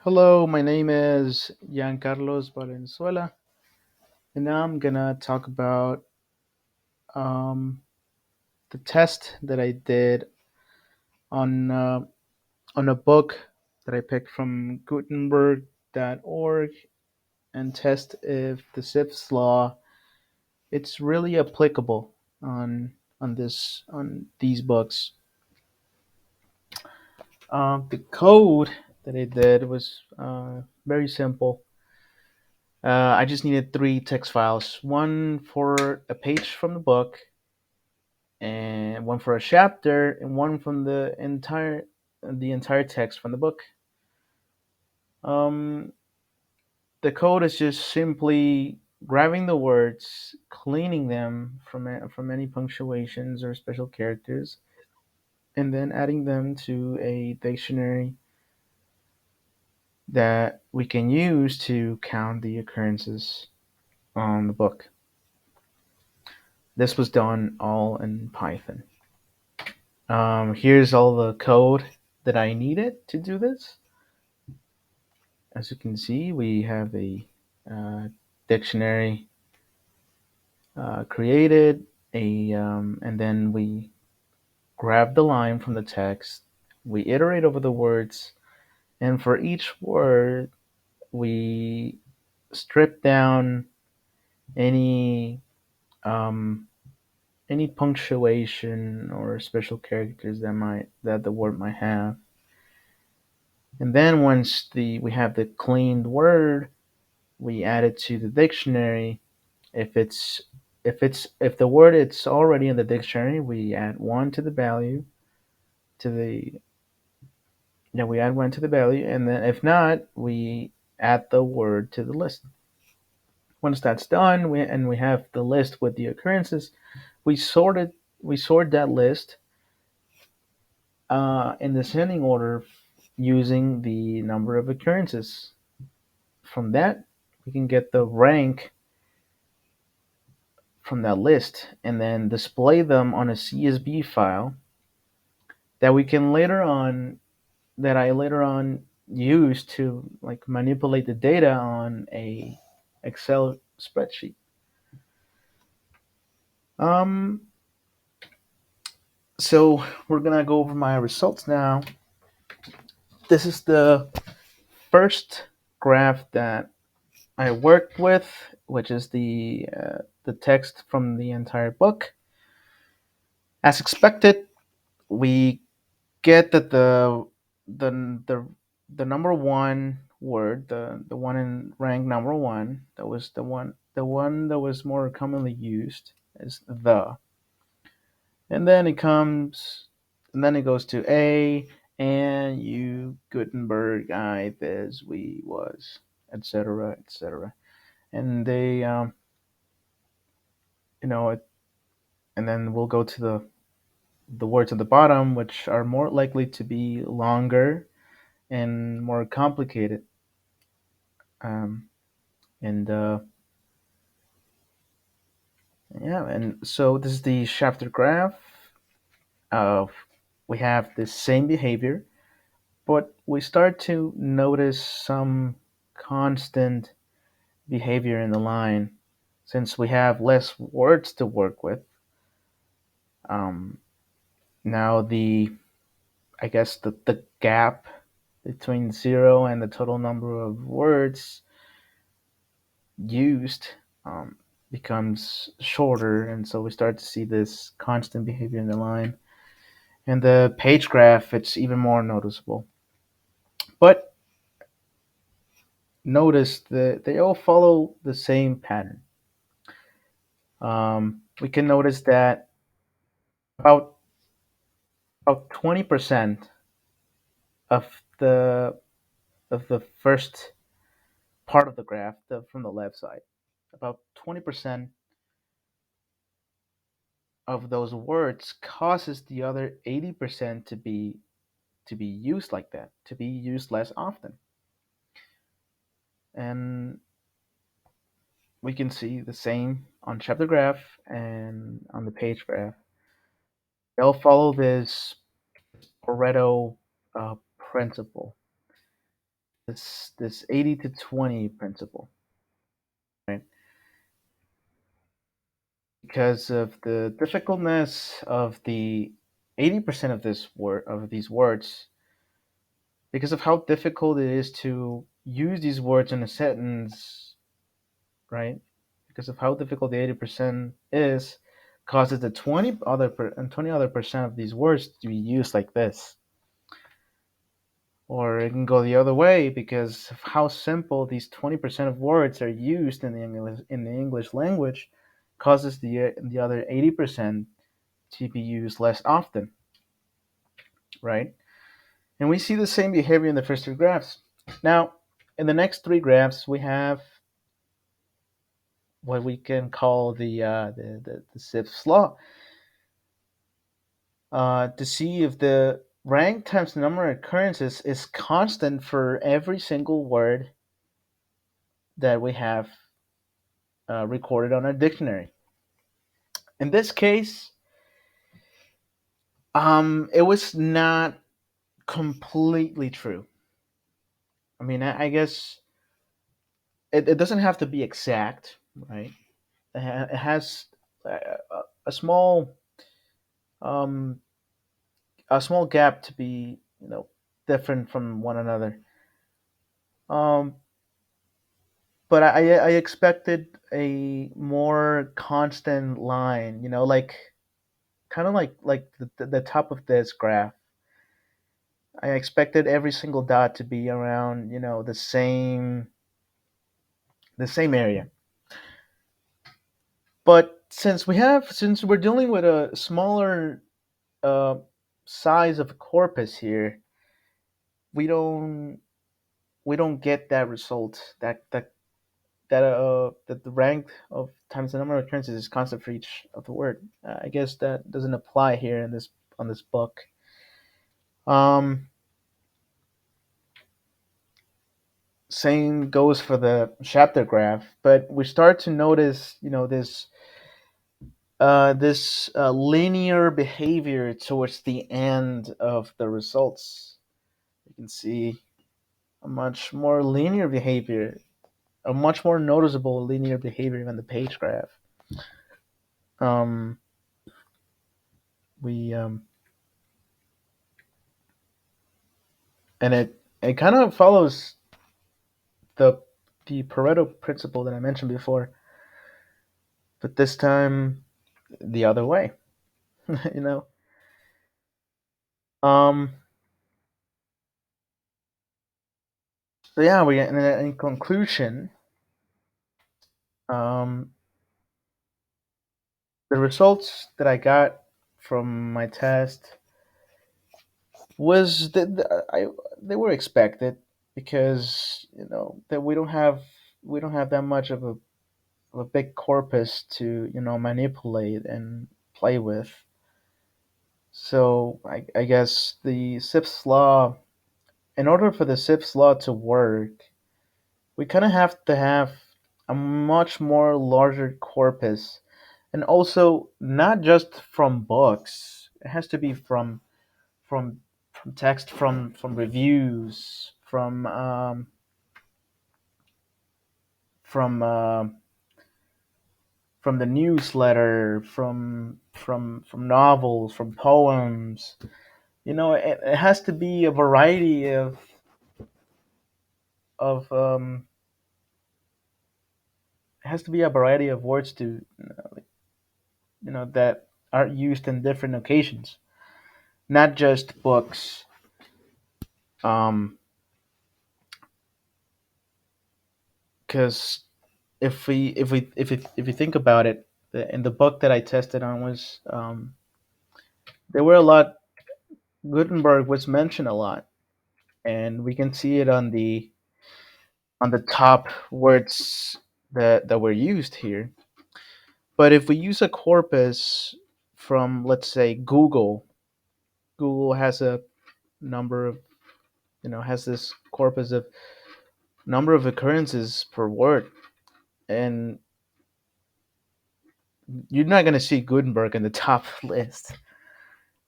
Hello, my name is Carlos Valenzuela, and now I'm gonna talk about um, the test that I did on uh, on a book that I picked from Gutenberg.org and test if the Zipf's law it's really applicable on on these books. The code that I did was very simple. I just needed three text files, one for a page from the book, and one for a chapter, and one from the entire text from the book. Um, the code is just simply grabbing the words, cleaning them from any punctuations or special characters, and then adding them to a dictionary that we can use to count the occurrences on the book. This was done all in Python. Here's all the code that I needed to do this. As you can see, we have a dictionary created, and then we grab the line from the text, we iterate over the words, and for each word, we strip down any um, any punctuation or special characters that the word might have. And then once the we have the cleaned word, we add it to the dictionary. If it's if the word it's already in the dictionary, we add one to the value to the yeah we add one to the value, and then if not, we add the word to the list. Once that's done, we have the list with the occurrences. We sorted we sort that list in descending order using the number of occurrences. From that, we can get the rank from that list and then display them on a CSV file that we can later on that I later on use to like manipulate the data on a Excel spreadsheet. Um, so we're gonna go over my results now. This is the first graph that I worked with, which is the text from the entire book. As expected, we get that the the the number one word, the one in rank number one, that was the one that was more commonly used is the, and then it comes, and then it goes to a and you Gutenberg I this we was etc etc, and they you know it, and then we'll go to the words at the bottom, which are more likely to be longer and more complicated. Um, and Yeah, and so this is the chapter graph of we have the same behavior, but we start to notice some constant behavior in the line since we have less words to work with. Um, Now the I guess the gap between zero and the total number of words used um, becomes shorter, and so we start to see this constant behavior in the line. And the page graph, it's even more noticeable. But notice that they all follow the same pattern. We can notice that about about 20% of the of the first part of the graph, from the left side, about 20% of those words causes the other 80% to be used like that, to be used less often. And we can see the same on chapter graph and on the page graph. They'll follow this Pareto principle. this 80 to 20 principle, right? Because of the difficultness of the 80% of this word of these words, because of how difficult it is to use these words in a sentence, right? Because of how difficult the 80% is, causes the 20 other percent of these words to be used like this. Or it can go the other way because of how simple these 20% of words are used in the English language, causes the other 80% to be used less often, right? And we see the same behavior in the first three graphs. Now, in the next three graphs, we have what we can call the Zipf's law, to see if the rank times the number of occurrences is constant for every single word that we have recorded on our dictionary. In this case, it was not completely true. I mean, I guess it doesn't have to be exact, right? It has a, a small um, a small gap to be, different from one another. Um, but I expected a more constant line, like kind of like the top of this graph. I expected every single dot to be around, the same area. But since we're dealing with a smaller uh, size of corpus here, we don't we don't get that result that the rank of times the number of occurrences is constant for each of the word. I guess that doesn't apply here in this on this book. Um, Same goes for the chapter graph, but we start to notice, this linear behavior towards the end of the results. You can see a much more linear behavior, a much more noticeable linear behavior on the page graph. Um, we and it kind of follows the the Pareto principle that I mentioned before, but this time the other way. you know. Um, so yeah, we in conclusion, um, the results that I got from my test was they were expected because that we don't have that much of a big corpus to manipulate and play with. So I guess the Zipf's law, in order for the Zipf's law to work, we kind of have to have a much more larger corpus, and also not just from books. It has to be from from text, from reviews, from from the newsletter, from novels, from poems. It has to be a variety of it has to be a variety of words to that are used in different occasions, not just books. Um, because if we think about it, in the book that I tested on was there were a lot. Gutenberg was mentioned a lot, and we can see it on the top words that were used here. But if we use a corpus from, let's say, Google has a number of has this corpus of number of occurrences per word, and you're not going to see Gutenberg in the top list.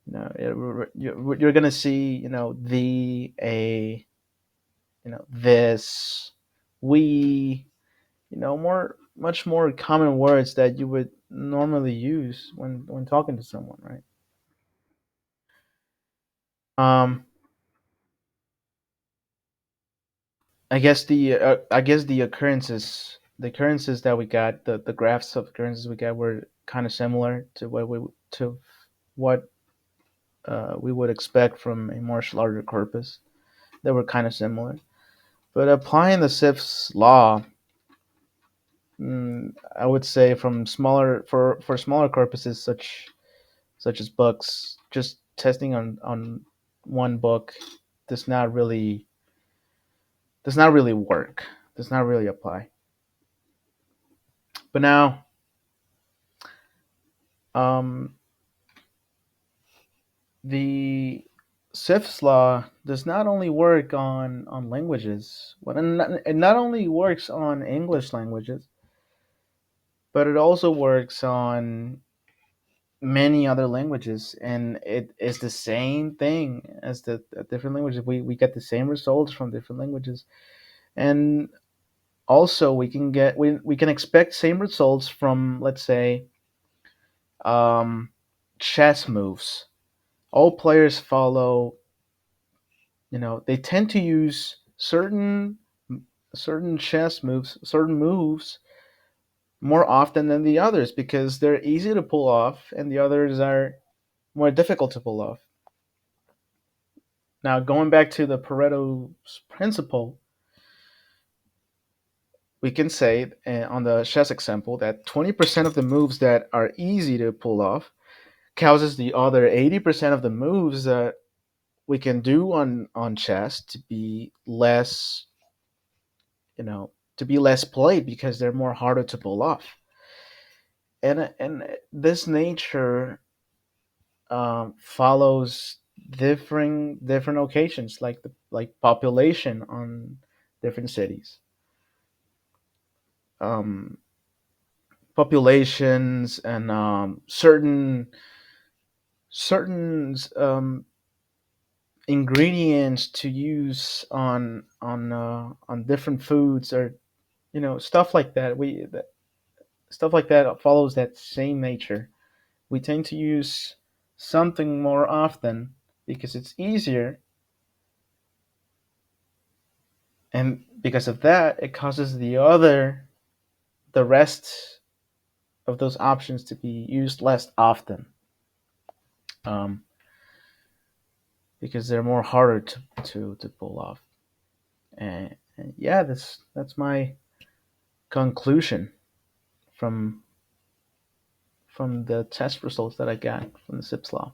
You're going to see the, a, this, we, much more common words that you would normally use when talking to someone, right? Um, I guess the occurrences that we got, the graphs of occurrences we got were kind of similar to what we would expect from a much larger corpus. They were kind of similar, but applying the Zipf's law, I would say from smaller for smaller corpuses such as books, just testing on one book does not really work. Does not really apply. But now, um, the Zipf's law does not only work on languages, but it not only works on English languages, but it also works on many other languages, and it is the same thing as the different languages. We get the same results from different languages, and also we can expect same results from, let's say, um, chess moves. All players follow, they tend to use certain chess moves, certain moves more often than the others because they're easy to pull off and the others are more difficult to pull off. Now, going back to the Pareto's principle, we can say on the chess example that 20% of the moves that are easy to pull off causes the other 80% of the moves that we can do on chess to be less, played because they're more harder to pull off. And this nature follows different occasions, like population on different cities, um, populations, and certain ingredients to use on different foods, or stuff like that. Stuff like that follows that same nature. We tend to use something more often because it's easier, and because of that, it causes the rest of those options to be used less often, um, because they're more harder to pull off. And yeah, that's my conclusion from the test results that I got from the Zipf's law.